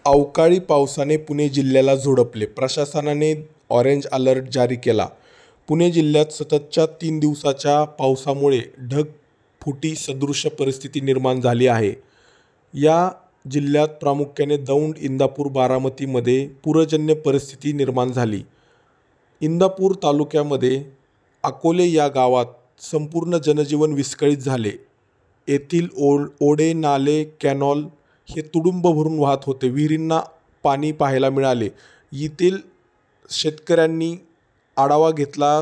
अवकाळी पावसाने पुणे जिल्ह्याला झोडपले, प्रशासनाने ऑरेंज अलर्ट जारी केला. पुणे जिल्ह्यात सततच्या 3 दिवसाच्या पावसामुळे ढगफुटी सदृश परिस्थिती निर्माण झाली आहे. या जिल्ह्यात प्रामुख्याने दौंड, इंदापूर, बारामतीमध्ये पूरजन्य परिस्थिती निर्माण झाली. इंदापूर तालुक्यामध्ये अकोले या गावात संपूर्ण जनजीवन विस्कळीत झाले. येथील ओढे, नाले, कॅनॉल हे तुडुंब भरून वाहत होते. विहिरींना पाणी पाहायला मिळाले. येथील शेतकऱ्यांनी आढावा घेतला,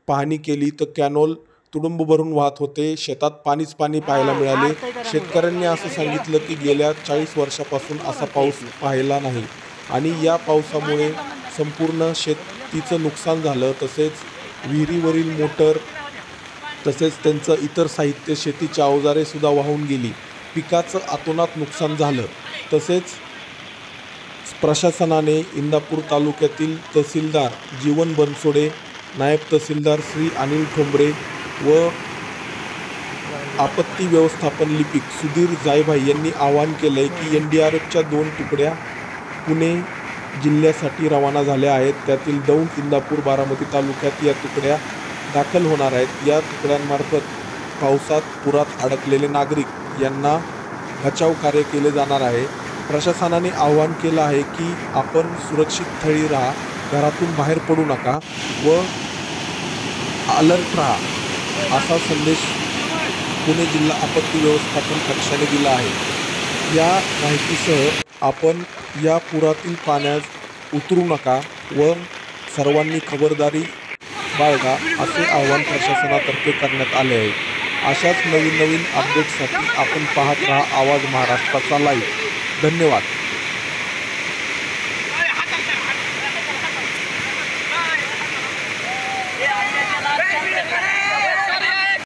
पाहणी केली तर कॅनॉल तुडुंब भरून वाहत होते. शेतात पाणीच पाणी पाहायला मिळाले. शेतकऱ्यांनी असं सांगितलं की गेल्या 40 वर्षापासून असा पाऊस पाहिला नाही आणि या पावसामुळे संपूर्ण शेतीचं नुकसान झालं. तसेच विहिरीवरील मोटर तसेच त्यांचं इतर साहित्य, शेतीची अवजारे सुद्धा वाहून गेली. पिकाचं अतोनात नुकसान झालं. तसेच प्रशासनाने इंदापूर तालुक्यातील तहसीलदार जीवन बनसोडे, नायब तहसीलदार श्री अनिल ठोंबरे व आपत्ती व्यवस्थापन लिपिक सुधीर जायभाई यांनी आवाहन केलं आहे की NDRFच्या 2 तुकड्या पुणे जिल्ह्यासाठी रवाना झाल्या आहेत. त्यातील दौंड, इंदापूर, बारामती तालुक्यात या तुकड्या दाखल होणार आहेत. या तुकड्यांमार्फत पावसात पुरात अडकलेले नागरिक यांना बचाव कार्य केले जाणार आहे. प्रशासनाने आवाहन केलं आहे की आपण सुरक्षित स्थळी राहा, घरातून बाहेर पडू नका व अलर्ट राहा, असा संदेश पुणे जिल्हा आपत्ती व्यवस्थापन कक्षाने दिला आहे. या माहितीसह आपण या पुरातील पाण्यात उतरू नका व सर्वांनी खबरदारी बाळगा, असे आवाहन प्रशासनातर्फे करण्यात आले आहे. अशाच नवीन अपडेट्ससाठी आपण पाहत राहा आवाज महाराष्ट्राचा लाईव्ह. धन्यवाद.